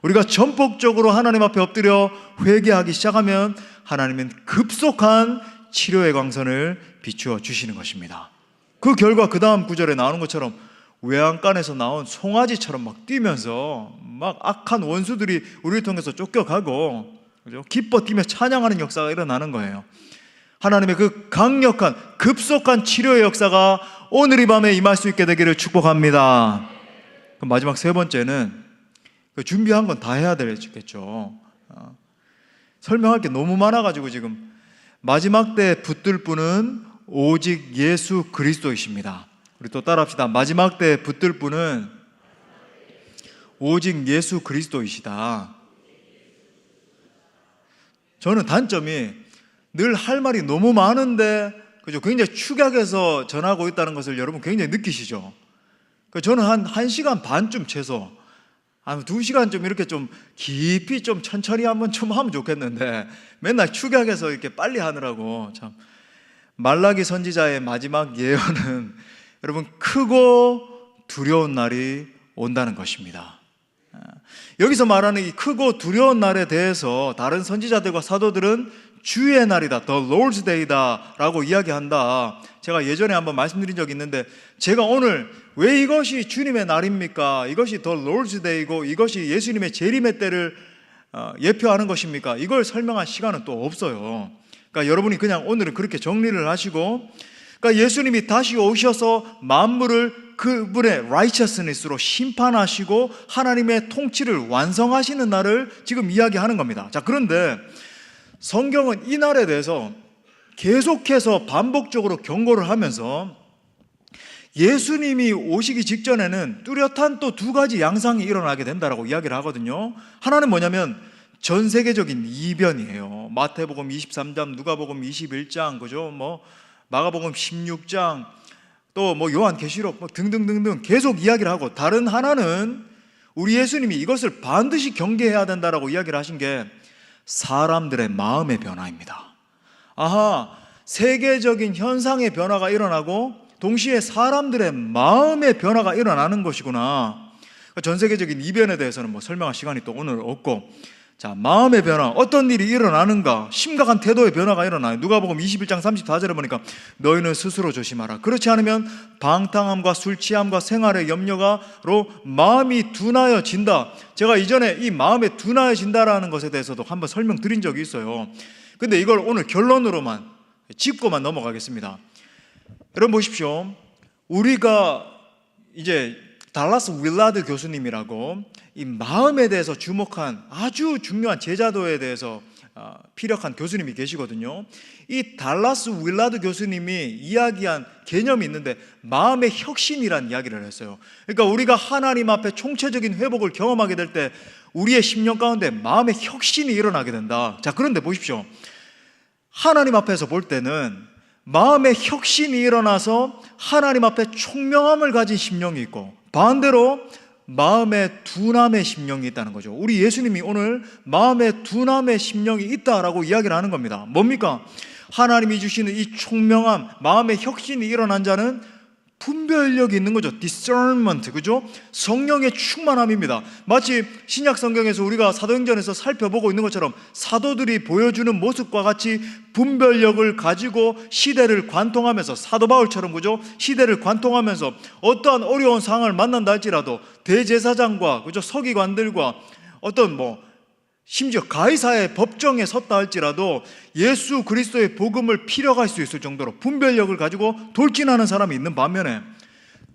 우리가 전폭적으로 하나님 앞에 엎드려 회개하기 시작하면 하나님은 급속한 치료의 광선을 비추어 주시는 것입니다. 그 결과 그 다음 구절에 나오는 것처럼 외양간에서 나온 송아지처럼 막 뛰면서 막 악한 원수들이 우리를 통해서 쫓겨가고, 그죠? 기뻐 뛰며 찬양하는 역사가 일어나는 거예요. 하나님의 그 강력한 급속한 치료의 역사가 오늘 이 밤에 임할 수 있게 되기를 축복합니다. 그럼 마지막 세 번째는 준비한 건 다 해야 되겠죠. 설명할 게 너무 많아가지고 지금 마지막 때 붙들 분은 오직 예수 그리스도이십니다. 우리 또 따라합시다. 마지막 때 붙들 분은 오직 예수 그리스도이시다. 저는 단점이 늘 할 말이 너무 많은데, 그죠? 굉장히 축약해서 전하고 있다는 것을 여러분 굉장히 느끼시죠? 저는 한 1시간 반쯤 최소, 한 2시간 좀 이렇게 좀 깊이 좀 천천히 한번 좀 하면 좋겠는데 맨날 축약해서 이렇게 빨리 하느라고 참. 말라기 선지자의 마지막 예언은 여러분 크고 두려운 날이 온다는 것입니다. 여기서 말하는 이 크고 두려운 날에 대해서 다른 선지자들과 사도들은 주의 날이다, The Lord's Day다 라고 이야기한다. 제가 예전에 한번 말씀드린 적이 있는데, 제가 오늘 왜 이것이 주님의 날입니까? 이것이 The Lord's Day고 이것이 예수님의 재림의 때를 예표하는 것입니까? 이걸 설명할 시간은 또 없어요. 그러니까 여러분이 그냥 오늘은 그렇게 정리를 하시고, 그러니까 예수님이 다시 오셔서 만물을 그분의 righteousness로 심판하시고 하나님의 통치를 완성하시는 날을 지금 이야기하는 겁니다. 자, 그런데 성경은 이 날에 대해서 계속해서 반복적으로 경고를 하면서 예수님이 오시기 직전에는 뚜렷한 또 두 가지 양상이 일어나게 된다라고 이야기를 하거든요. 하나는 뭐냐면 전 세계적인 이변이에요. 마태복음 23장, 누가복음 21장, 그죠? 뭐 마가복음 16장, 또 뭐 요한계시록 뭐 등등등등 계속 이야기를 하고, 다른 하나는 우리 예수님이 이것을 반드시 경계해야 된다라고 이야기를 하신 게 사람들의 마음의 변화입니다. 아하, 세계적인 현상의 변화가 일어나고 동시에 사람들의 마음의 변화가 일어나는 것이구나. 전 세계적인 이변에 대해서는 뭐 설명할 시간이 또 오늘 없고, 자, 마음의 변화, 어떤 일이 일어나는가? 심각한 태도의 변화가 일어나요. 누가복음 21장 34절에 보니까 너희는 스스로 조심하라. 그렇지 않으면 방탕함과 술 취함과 생활의 염려가로 마음이 둔하여진다. 제가 이전에 이 마음에 둔하여진다라는 것에 대해서도 한번 설명드린 적이 있어요. 근데 이걸 오늘 결론으로만 짚고만 넘어가겠습니다. 여러분 보십시오. 우리가 이제 달라스 윌라드 교수님이라고 이 마음에 대해서 주목한 아주 중요한 제자도에 대해서 피력한 교수님이 계시거든요. 이 달라스 윌라드 교수님이 이야기한 개념이 있는데 마음의 혁신이라는 이야기를 했어요. 그러니까 우리가 하나님 앞에 총체적인 회복을 경험하게 될 때 우리의 심령 가운데 마음의 혁신이 일어나게 된다. 자, 그런데 보십시오. 하나님 앞에서 볼 때는 마음의 혁신이 일어나서 하나님 앞에 총명함을 가진 심령이 있고, 반대로 마음의 둔함의 심령이 있다는 거죠. 우리 예수님이 오늘 마음의 둔함의 심령이 있다라고 이야기를 하는 겁니다. 뭡니까? 하나님이 주시는 이 총명함, 마음의 혁신이 일어난 자는 분별력이 있는 거죠. discernment, 그죠? 성령의 충만함입니다. 마치 신약 성경에서 우리가 사도행전에서 살펴보고 있는 것처럼 사도들이 보여주는 모습과 같이 분별력을 가지고 시대를 관통하면서, 사도 바울처럼, 그죠? 시대를 관통하면서 어떠한 어려운 상황을 만난다 할지라도 대제사장과, 그죠? 서기관들과 어떤 심지어 가이사의 법정에 섰다 할지라도 예수 그리스도의 복음을 피력할 수 있을 정도로 분별력을 가지고 돌진하는 사람이 있는 반면에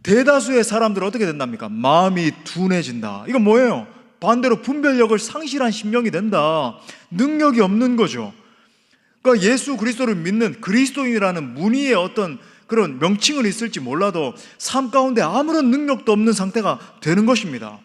대다수의 사람들은 어떻게 된답니까? 마음이 둔해진다. 이건 뭐예요? 반대로 분별력을 상실한 심령이 된다. 능력이 없는 거죠. 그러니까 예수 그리스도를 믿는 그리스도인이라는 무늬의 어떤 그런 명칭은 있을지 몰라도 삶 가운데 아무런 능력도 없는 상태가 되는 것입니다.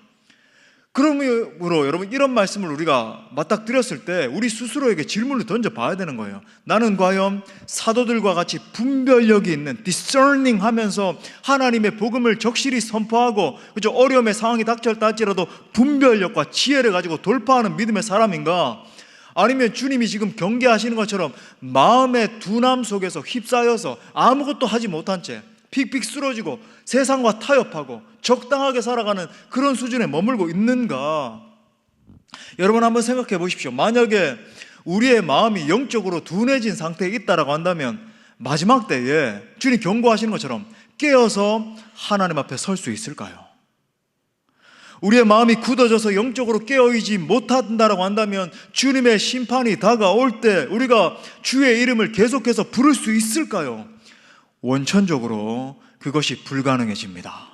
그러므로 여러분, 이런 말씀을 우리가 맞닥뜨렸을 때 우리 스스로에게 질문을 던져봐야 되는 거예요. 나는 과연 사도들과 같이 분별력이 있는, discerning 하면서 하나님의 복음을 적실히 선포하고, 그죠? 어려움의 상황이 닥쳤다 할지라도 분별력과 지혜를 가지고 돌파하는 믿음의 사람인가? 아니면 주님이 지금 경계하시는 것처럼 마음의 둔함 속에서 휩싸여서 아무것도 하지 못한 채 픽픽 쓰러지고 세상과 타협하고 적당하게 살아가는 그런 수준에 머물고 있는가? 여러분, 한번 생각해 보십시오. 만약에 우리의 마음이 영적으로 둔해진 상태에 있다라고 한다면 마지막 때에 주님 경고하시는 것처럼 깨어서 하나님 앞에 설 수 있을까요? 우리의 마음이 굳어져서 영적으로 깨어있지 못한다라고 한다면 주님의 심판이 다가올 때 우리가 주의 이름을 계속해서 부를 수 있을까요? 원천적으로 그것이 불가능해집니다.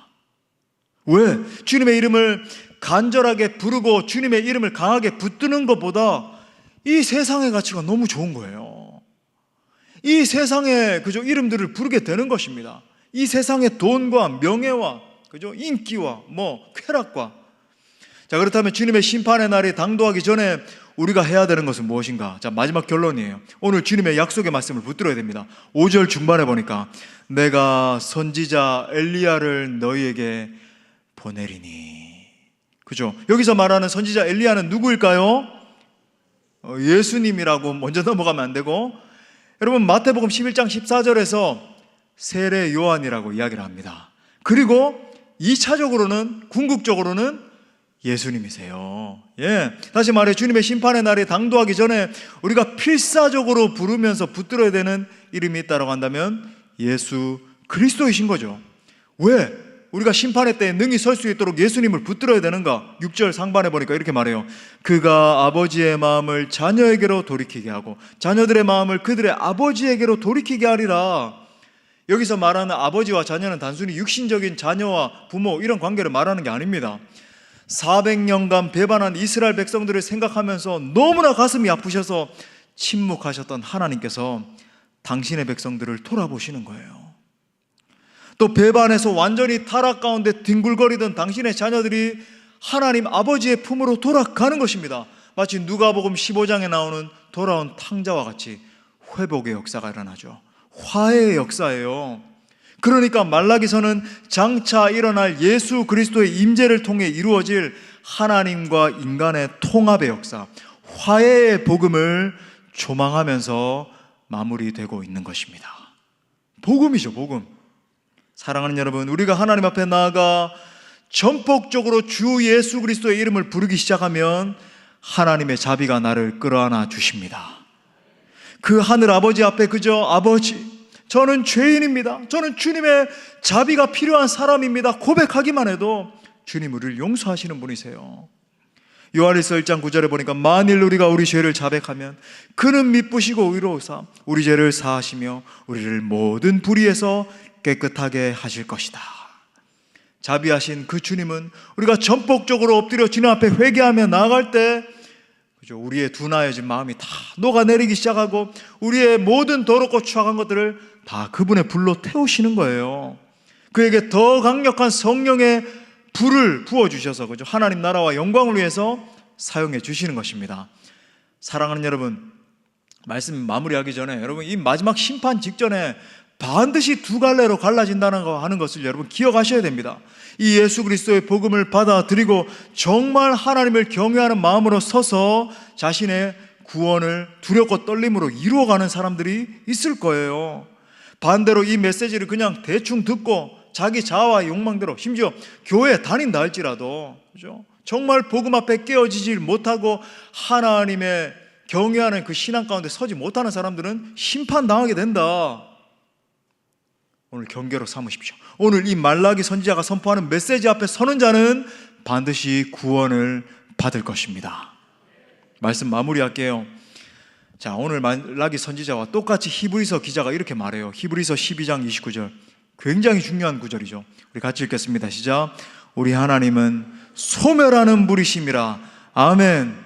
왜? 주님의 이름을 간절하게 부르고 주님의 이름을 강하게 붙드는 것보다 이 세상의 가치가 너무 좋은 거예요. 이 세상의 그저 이름들을 부르게 되는 것입니다. 이 세상의 돈과 명예와 그죠? 인기와 쾌락과. 자, 그렇다면 주님의 심판의 날이 당도하기 전에 우리가 해야 되는 것은 무엇인가? 자, 마지막 결론이에요. 오늘 주님의 약속의 말씀을 붙들어야 됩니다. 5절 중반에 보니까 내가 선지자 엘리야를 너희에게 보내리니. 그죠? 여기서 말하는 선지자 엘리야는 누구일까요? 예수님이라고 먼저 넘어가면 안 되고, 여러분 마태복음 11장 14절에서 세례 요한이라고 이야기를 합니다. 그리고 2차적으로는 궁극적으로는 예수님이세요. 다시 말해 주님의 심판의 날에 당도하기 전에 우리가 필사적으로 부르면서 붙들어야 되는 이름이 있다고 한다면 예수 그리스도이신 거죠. 왜? 우리가 심판의 때에 능히 설 수 있도록 예수님을 붙들어야 되는가? 6절 상반에 보니까 이렇게 말해요. 그가 아버지의 마음을 자녀에게로 돌이키게 하고 자녀들의 마음을 그들의 아버지에게로 돌이키게 하리라. 여기서 말하는 아버지와 자녀는 단순히 육신적인 자녀와 부모 이런 관계를 말하는 게 아닙니다. 400년간 배반한 이스라엘 백성들을 생각하면서 너무나 가슴이 아프셔서 침묵하셨던 하나님께서 당신의 백성들을 돌아보시는 거예요. 또 배반해서 완전히 타락 가운데 뒹굴거리던 당신의 자녀들이 하나님 아버지의 품으로 돌아가는 것입니다. 마치 누가복음 15장에 나오는 돌아온 탕자와 같이 회복의 역사가 일어나죠. 화해의 역사예요. 그러니까 말라기서는 장차 일어날 예수 그리스도의 임재를 통해 이루어질 하나님과 인간의 통합의 역사, 화해의 복음을 조망하면서 마무리되고 있는 것입니다. 복음이죠, 복음. 사랑하는 여러분, 우리가 하나님 앞에 나아가 전폭적으로 주 예수 그리스도의 이름을 부르기 시작하면 하나님의 자비가 나를 끌어안아 주십니다. 그 하늘 아버지 앞에 그저 아버지, 저는 죄인입니다. 저는 주님의 자비가 필요한 사람입니다. 고백하기만 해도 주님 우리를 용서하시는 분이세요. 요한일서 1장 9절에 보니까 만일 우리가 우리 죄를 자백하면 그는 미쁘시고 의로우사 우리 죄를 사하시며 우리를 모든 불의에서 깨끗하게 하실 것이다. 자비하신 그 주님은 우리가 전폭적으로 엎드려 주님 앞에 회개하며 나아갈 때 우리의 둔하여진 마음이 다 녹아내리기 시작하고 우리의 모든 더럽고 추악한 것들을 다 그분의 불로 태우시는 거예요. 그에게 더 강력한 성령의 불을 부어주셔서 하나님 나라와 영광을 위해서 사용해 주시는 것입니다. 사랑하는 여러분, 말씀 마무리하기 전에 여러분 이 마지막 심판 직전에 반드시 두 갈래로 갈라진다는 거 하는 것을 여러분 기억하셔야 됩니다. 이 예수 그리스도의 복음을 받아들이고 정말 하나님을 경외하는 마음으로 서서 자신의 구원을 두렵고 떨림으로 이루어가는 사람들이 있을 거예요. 반대로 이 메시지를 그냥 대충 듣고 자기 자아와 욕망대로 심지어 교회에 다닌다 할지라도 그죠? 정말 복음 앞에 깨어지지 못하고 하나님의 경외하는 그 신앙 가운데 서지 못하는 사람들은 심판당하게 된다. 오늘 경계로 삼으십시오. 오늘 이 말라기 선지자가 선포하는 메시지 앞에 서는 자는 반드시 구원을 받을 것입니다. 말씀 마무리할게요. 자, 오늘 말라기 선지자와 똑같이 히브리서 기자가 이렇게 말해요. 히브리서 12장 29절, 굉장히 중요한 구절이죠. 우리 같이 읽겠습니다. 시작. 우리 하나님은 소멸하는 불이심이라. 아멘.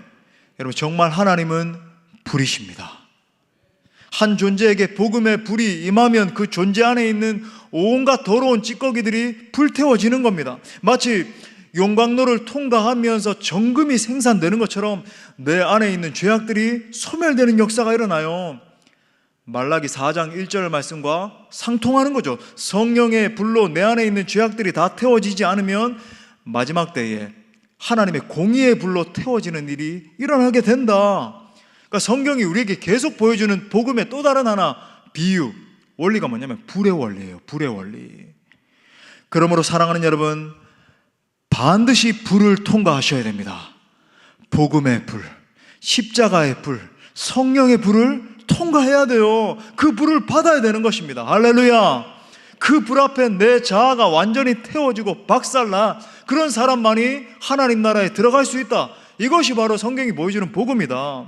여러분 정말 하나님은 불이십니다. 한 존재에게 복음의 불이 임하면 그 존재 안에 있는 온갖 더러운 찌꺼기들이 불태워지는 겁니다. 마치 용광로를 통과하면서 정금이 생산되는 것처럼 내 안에 있는 죄악들이 소멸되는 역사가 일어나요. 말라기 4장 1절 말씀과 상통하는 거죠. 성령의 불로 내 안에 있는 죄악들이 다 태워지지 않으면 마지막 때에 하나님의 공의의 불로 태워지는 일이 일어나게 된다. 그러니까 성경이 우리에게 계속 보여주는 복음의 또 다른 하나 비유, 원리가 뭐냐면 불의 원리예요. 불의 원리. 그러므로 사랑하는 여러분, 반드시 불을 통과하셔야 됩니다. 복음의 불, 십자가의 불, 성령의 불을 통과해야 돼요. 그 불을 받아야 되는 것입니다. 할렐루야. 그 불 앞에 내 자아가 완전히 태워지고 박살나 그런 사람만이 하나님 나라에 들어갈 수 있다. 이것이 바로 성경이 보여주는 복음이다.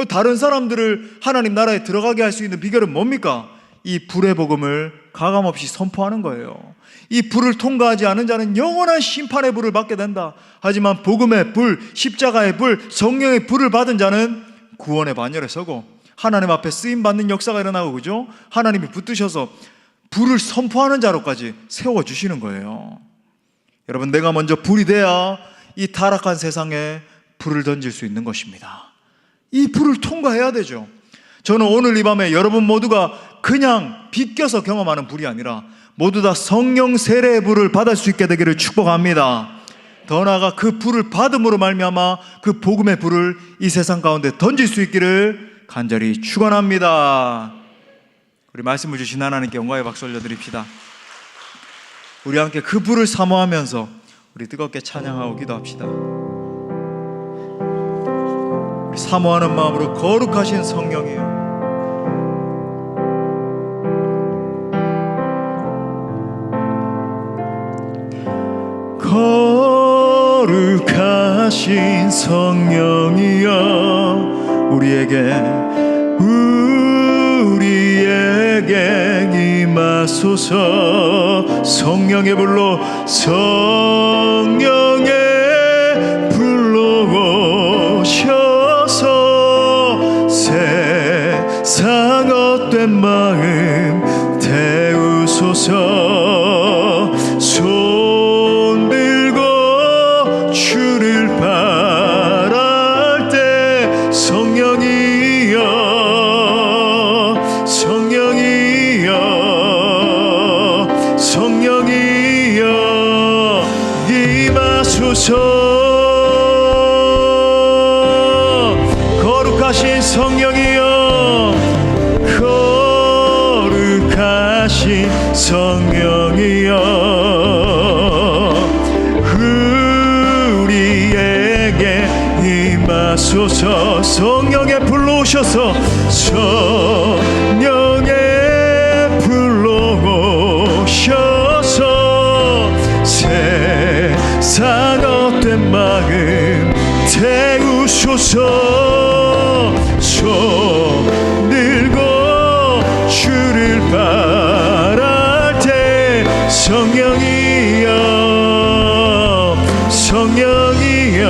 다른 사람들을 하나님 나라에 들어가게 할 수 있는 비결은 뭡니까? 이 불의 복음을 가감없이 선포하는 거예요. 이 불을 통과하지 않은 자는 영원한 심판의 불을 받게 된다. 하지만 복음의 불, 십자가의 불, 성령의 불을 받은 자는 구원의 반열에 서고 하나님 앞에 쓰임받는 역사가 일어나고, 그죠? 하나님이 붙드셔서 불을 선포하는 자로까지 세워주시는 거예요. 여러분, 내가 먼저 불이 돼야 이 타락한 세상에 불을 던질 수 있는 것입니다. 이 불을 통과해야 되죠. 저는 오늘 이 밤에 여러분 모두가 그냥 비껴서 경험하는 불이 아니라 모두 다 성령 세례의 불을 받을 수 있게 되기를 축복합니다. 더 나아가 그 불을 받음으로 말미암아 그 복음의 불을 이 세상 가운데 던질 수 있기를 간절히 축원합니다. 우리 말씀을 주신 하나님께 영광의 박수 올려드립시다. 우리 함께 그 불을 사모하면서 우리 뜨겁게 찬양하고 기도합시다. 우리 사모하는 마음으로 거룩하신 성령이여, 거룩하신 성령이여, 우리에게 임하소서. 성령의 불로, 성령의 불로 오셔서 세상 헛된 마음 태우소서. 손 들고 주를 바랄 때 성령이여, 성령이여, 성령이여 임하소서. 거룩하신 성령이여, 거룩하신 성령이여, 우리에게 임하소서. 성령의 불로 오셔서, 성령의 불로 오셔서 세상 헛된 마음 태우소서. 손 들고 주를 바랄 때 성령이여, 성령이여,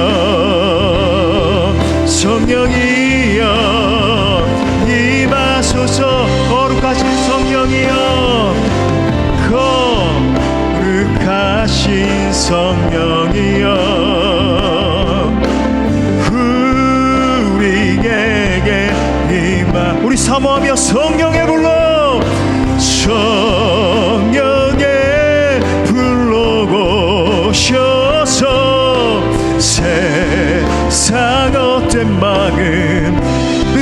성령이여 임하소서. 거룩하신 성령이여, 거룩하신 성령이여, 우리에게 임하. 우리 사모하며 성령의 불로, 성령의 불로 오셔서 세상 헛된 마음,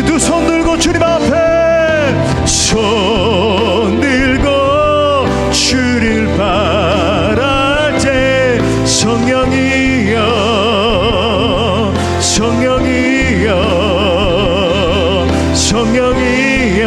두 손 들고 주님 앞에 손 들고 주를 바랄 때 성령이여, 성령이여, 성령이여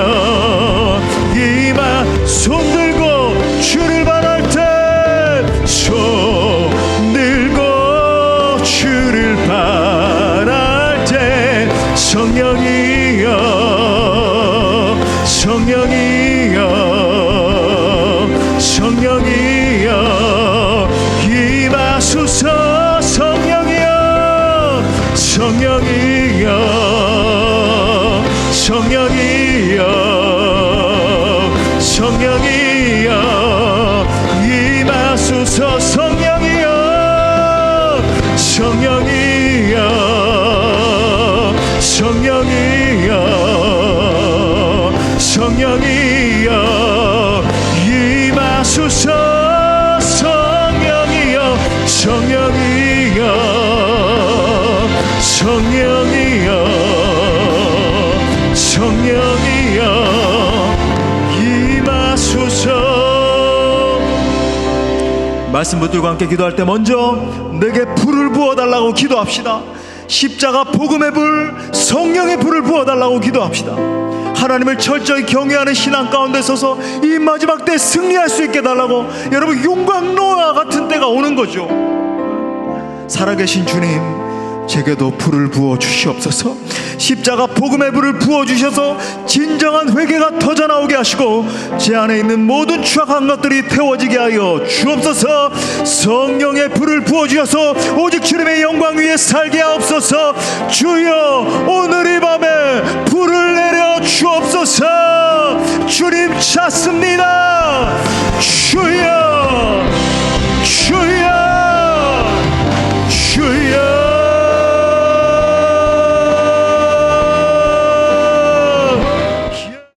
성령이여 성령이여 성령이여 성령이여 임하소서 성령이여 성령이여 성령이여 성령이여 임하소서. 말씀 붙들고 함께 기도할 때 먼저 내게 불을 부어달라고 기도합시다. 십자가 복음의 불, 성령의 불을 부어달라고 기도합시다. 하나님을 철저히 경외하는 신앙 가운데 서서 이 마지막 때 승리할 수 있게 달라고. 여러분, 용광로와 같은 때가 오는 거죠. 살아계신 주님, 제게도 불을 부어 주시옵소서. 십자가 복음의 불을 부어 주셔서 진정한 회개가 터져나오게 하시고 제 안에 있는 모든 추악한 것들이 태워지게 하여 주옵소서. 성령의 불을 부어 주셔서 오직 주님의 영광 위에 살게 하옵소서. 주여, 오늘 이 밤에 불을 내려 주옵소서. 주님 찾습니다.